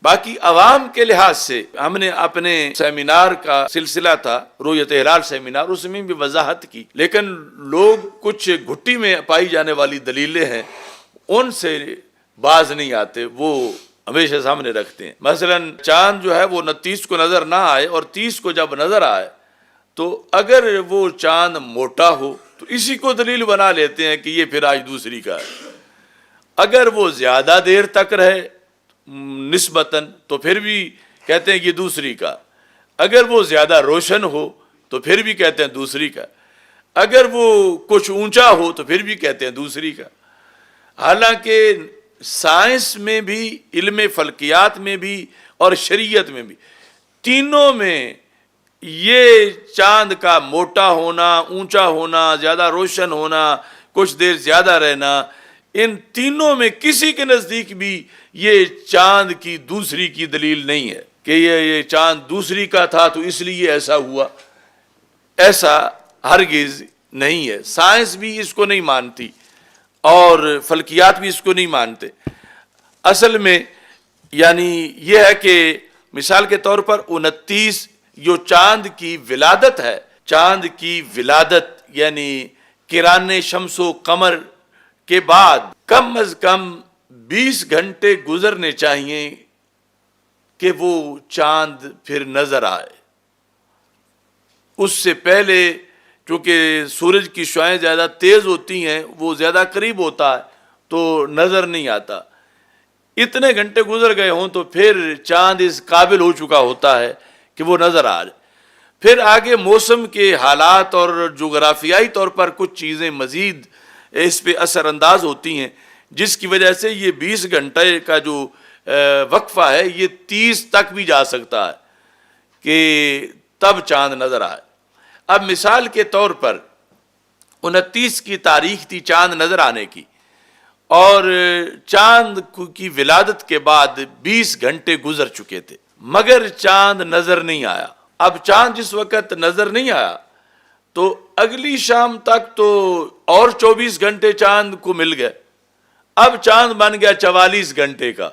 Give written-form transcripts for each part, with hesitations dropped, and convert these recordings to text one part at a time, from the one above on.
باقی عوام کے لحاظ سے ہم نے اپنے سیمینار کا سلسلہ تھا رؤیت ہلال سیمینار، اس میں بھی وضاحت کی، لیکن لوگ کچھ گھٹی میں پائی جانے والی دلیلیں ہیں ان سے باز نہیں آتے، وہ ہمیشہ سامنے رکھتے ہیں۔ مثلا چاند جو ہے وہ 29 کو نظر نہ آئے اور 30 کو جب نظر آئے تو اگر وہ چاند موٹا ہو تو اسی کو دلیل بنا لیتے ہیں کہ یہ پھر آج دوسری کا ہے۔ اگر وہ زیادہ دیر تک رہے نسبتاً تو پھر بھی کہتے ہیں یہ دوسری کا، اگر وہ زیادہ روشن ہو تو پھر بھی کہتے ہیں دوسری کا، اگر وہ کچھ اونچا ہو تو پھر بھی کہتے ہیں دوسری کا۔ حالانکہ سائنس میں بھی، علم فلکیات میں بھی اور شریعت میں بھی، تینوں میں یہ چاند کا موٹا ہونا، اونچا ہونا، زیادہ روشن ہونا، کچھ دیر زیادہ رہنا، ان تینوں میں کسی کے نزدیک بھی یہ چاند کی دوسری کی دلیل نہیں ہے کہ یہ چاند دوسری کا تھا تو اس لیے ایسا ہوا، ایسا ہرگز نہیں ہے۔ سائنس بھی اس کو نہیں مانتی اور فلکیات بھی اس کو نہیں مانتے۔ اصل میں یعنی یہ ہے کہ مثال کے طور پر 29 جو چاند کی ولادت ہے، چاند کی ولادت یعنی قران شمس و قمر کے بعد کم از کم 20 گھنٹے گزرنے چاہیے کہ وہ چاند پھر نظر آئے۔ اس سے پہلے چونکہ سورج کی شعاعیں زیادہ تیز ہوتی ہیں، وہ زیادہ قریب ہوتا ہے تو نظر نہیں آتا۔ اتنے گھنٹے گزر گئے ہوں تو پھر چاند اس قابل ہو چکا ہوتا ہے کہ وہ نظر آ جائے۔ پھر آگے موسم کے حالات اور جغرافیائی طور پر کچھ چیزیں مزید اس پہ اثر انداز ہوتی ہیں، جس کی وجہ سے یہ 20 گھنٹے کا جو وقفہ ہے یہ 30 تک بھی جا سکتا ہے کہ تب چاند نظر آئے۔ اب مثال کے طور پر 29 کی تاریخ تھی چاند نظر آنے کی، اور چاند کی ولادت کے بعد 20 گھنٹے گزر چکے تھے مگر چاند نظر نہیں آیا۔ اب چاند جس وقت نظر نہیں آیا تو اگلی شام تک تو اور 24 گھنٹے چاند کو مل گئے، اب چاند بن گیا 44 گھنٹے کا،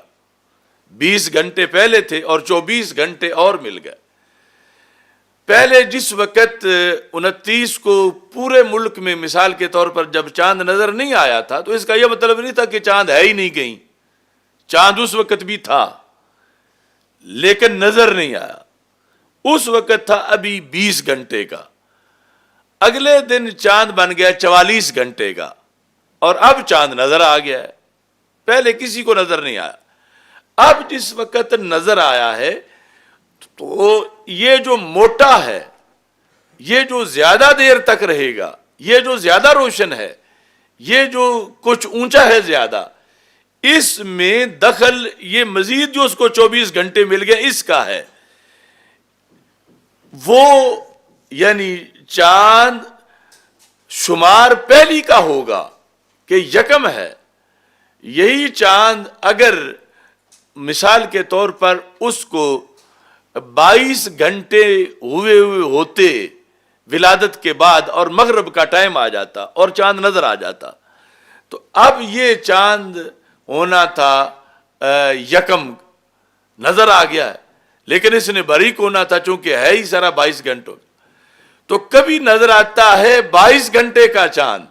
20 گھنٹے پہلے تھے اور 24 گھنٹے اور مل گئے۔ پہلے جس وقت 29 کو پورے ملک میں مثال کے طور پر جب چاند نظر نہیں آیا تھا تو اس کا یہ مطلب نہیں تھا کہ چاند ہے ہی نہیں کہیں، چاند اس وقت بھی تھا لیکن نظر نہیں آیا۔ اس وقت تھا ابھی 20 گھنٹے کا، اگلے دن چاند بن گیا 44 گھنٹے کا اور اب چاند نظر آ گیا ہے، پہلے کسی کو نظر نہیں آیا۔ اب جس وقت نظر آیا ہے تو یہ جو موٹا ہے، یہ جو زیادہ دیر تک رہے گا، یہ جو زیادہ روشن ہے، یہ جو کچھ اونچا ہے زیادہ، اس میں دخل یہ مزید جو اس کو 24 گھنٹے مل گئے اس کا ہے۔ وہ یعنی چاند شمار پہلی کا ہوگا کہ یکم ہے، یہی چاند اگر مثال کے طور پر اس کو 22 گھنٹے ہوئے ہوتے ولادت کے بعد اور مغرب کا ٹائم آ جاتا اور چاند نظر آ جاتا تو اب یہ چاند ہونا تھا یکم، نظر آ گیا ہے، لیکن اس نے باریک ہونا تھا چونکہ ہے ہی سارا 22 گھنٹوں۔ تو کبھی نظر آتا ہے 22 گھنٹے کا چاند،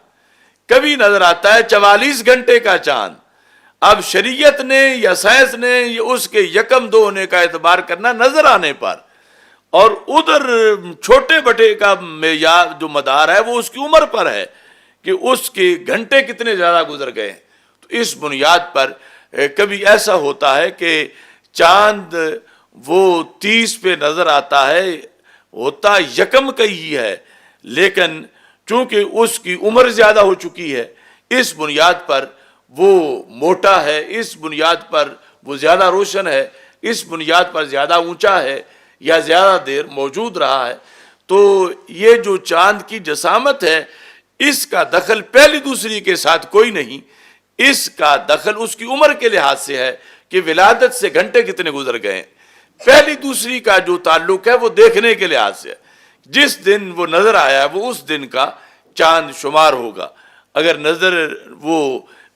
کبھی نظر آتا ہے 44 گھنٹے کا چاند۔ اب شریعت نے یا سائنس نے اس کے یکم دو ہونے کا اعتبار کرنا نظر آنے پر، اور ادھر چھوٹے بٹے کا جو مدار ہے وہ اس کی عمر پر ہے کہ اس کے گھنٹے کتنے زیادہ گزر گئے ہیں۔ تو اس بنیاد پر کبھی ایسا ہوتا ہے کہ چاند وہ 30 پہ نظر آتا ہے، ہوتا یکم کا ہی ہے، لیکن چونکہ اس کی عمر زیادہ ہو چکی ہے اس بنیاد پر وہ موٹا ہے، اس بنیاد پر وہ زیادہ روشن ہے، اس بنیاد پر زیادہ اونچا ہے یا زیادہ دیر موجود رہا ہے۔ تو یہ جو چاند کی جسامت ہے اس کا دخل پہلی دوسری کے ساتھ کوئی نہیں، اس کا دخل اس کی عمر کے لحاظ سے ہے کہ ولادت سے گھنٹے کتنے گزر گئے ہیں۔ پہلی دوسری کا جو تعلق ہے وہ دیکھنے کے لحاظ سے، جس دن وہ نظر آیا وہ اس دن کا چاند شمار ہوگا۔ اگر نظر وہ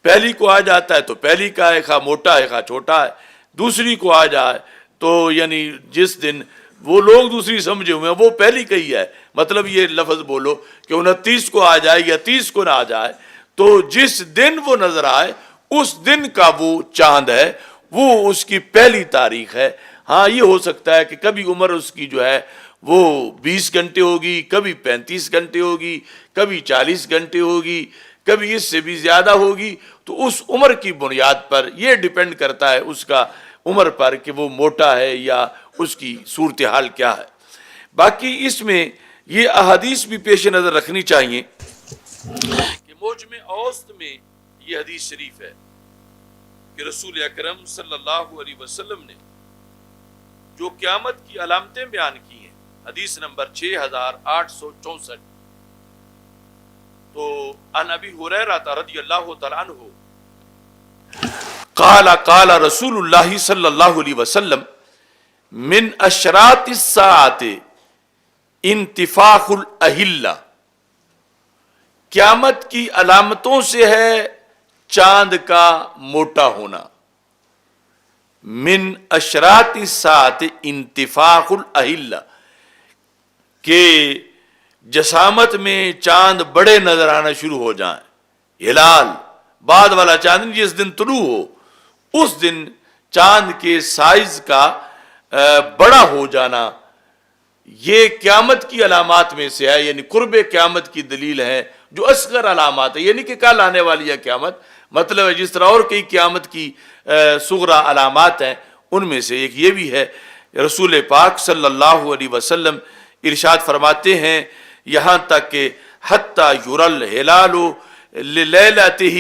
پہلی کو آ جاتا ہے تو پہلی کا ہے، خواہ موٹا ہے خواہ چھوٹا ہے، دوسری کو آ جائے تو یعنی جس دن وہ لوگ دوسری سمجھے ہوئے ہیں وہ پہلی کہی ہے، مطلب یہ لفظ بولو کہ 29 کو آ جائے یا 30 کو نہ آ جائے، تو جس دن وہ نظر آئے اس دن کا وہ چاند ہے، وہ اس کی پہلی تاریخ ہے۔ ہاں یہ ہو سکتا ہے کہ کبھی عمر اس کی جو ہے وہ 20 گھنٹے ہوگی، کبھی 35 گھنٹے ہوگی، کبھی 40 گھنٹے ہوگی، کبھی اس سے بھی زیادہ ہوگی، تو اس عمر کی بنیاد پر یہ ڈیپینڈ کرتا ہے اس کا عمر پر کہ وہ موٹا ہے یا اس کی صورتحال کیا ہے۔ باقی اس میں یہ احادیث بھی پیش نظر رکھنی چاہیے کہ موجم اوسط میں یہ حدیث شریف ہے کہ رسول اکرم صلی اللہ علیہ وسلم نے جو قیامت کی علامتیں بیان کی ہیں، حدیث نمبر 6864، تو عن ابی ہریرہ رضی اللہ تعالی عنہ قال قال رسول اللہ صلی اللہ علیہ وسلم من اشراط الساعۃ انتفاخ الاہلہ، قیامت کی علامتوں سے ہے چاند کا موٹا ہونا۔ من اشراط الساعۃ انتفاخ الاہلہ، کہ جسامت میں چاند بڑے نظر آنا شروع ہو جائیں، ہلال بعد والا چاند جس دن طلوع ہو اس دن چاند کے سائز کا بڑا ہو جانا، یہ قیامت کی علامات میں سے ہے، یعنی قرب قیامت کی دلیل ہے، جو اصغر علامات ہے، یعنی کہ کل آنے والی ہے قیامت، مطلب ہے جس طرح اور کئی قیامت کی صغرا علامات ہیں ان میں سے ایک یہ بھی ہے۔ رسول پاک صلی اللہ علیہ وسلم ارشاد فرماتے ہیں یہاں تک کہ حتی یرل ہلال للیلتہ،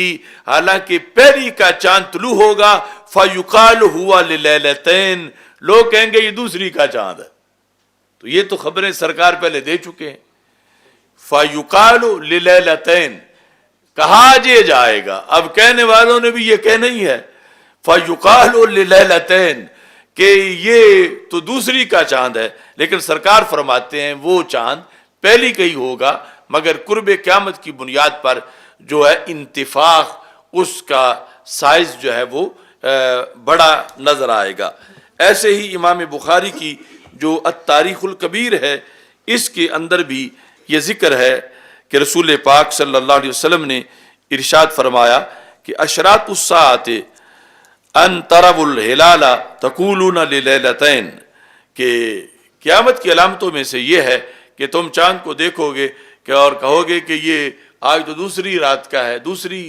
حالانکہ پہلی کا چاند طلوع ہوگا، فیقال ہوا للیلتین، لوگ کہیں گے یہ دوسری کا چاند ہے۔ تو یہ تو خبریں سرکار پہلے دے چکے ہیں، فیقال للیلتین، کہا جائے گا، اب کہنے والوں نے بھی یہ کہنا ہی ہے، فیقال للیلتین، کہ یہ تو دوسری کا چاند ہے، لیکن سرکار فرماتے ہیں وہ چاند پہلی کا ہی ہوگا، مگر قرب قیامت کی بنیاد پر جو ہے انتفاخ، اس کا سائز جو ہے وہ بڑا نظر آئے گا۔ ایسے ہی امام بخاری کی جو التاریخ الکبیر ہے اس کے اندر بھی یہ ذکر ہے کہ رسول پاک صلی اللہ علیہ وسلم نے ارشاد فرمایا کہ اشراط الساعۃ ان تروا الہلال تقولون للیلتین، کہ قیامت کی علامتوں میں سے یہ ہے کہ تم چاند کو دیکھو گے کہ اور کہو گے کہ یہ آج تو دوسری رات کا ہے، دوسری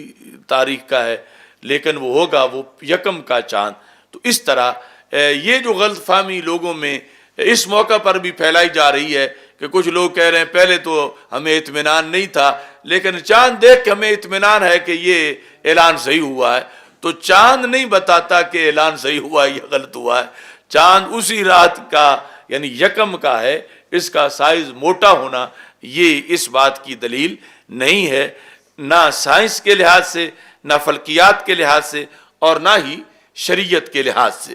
تاریخ کا ہے، لیکن وہ ہوگا وہ یکم کا چاند۔ تو اس طرح یہ جو غلط فہمی لوگوں میں اس موقع پر بھی پھیلائی جا رہی ہے کہ کچھ لوگ کہہ رہے ہیں پہلے تو ہمیں اطمینان نہیں تھا، لیکن چاند دیکھ کے ہمیں اطمینان ہے کہ یہ اعلان صحیح ہوا ہے، تو چاند نہیں بتاتا کہ اعلان صحیح ہوا ہے یا غلط ہوا ہے، چاند اسی رات کا یعنی یکم کا ہے، اس کا سائز موٹا ہونا یہ اس بات کی دلیل نہیں ہے، نہ سائنس کے لحاظ سے، نہ فلکیات کے لحاظ سے، اور نہ ہی شریعت کے لحاظ سے۔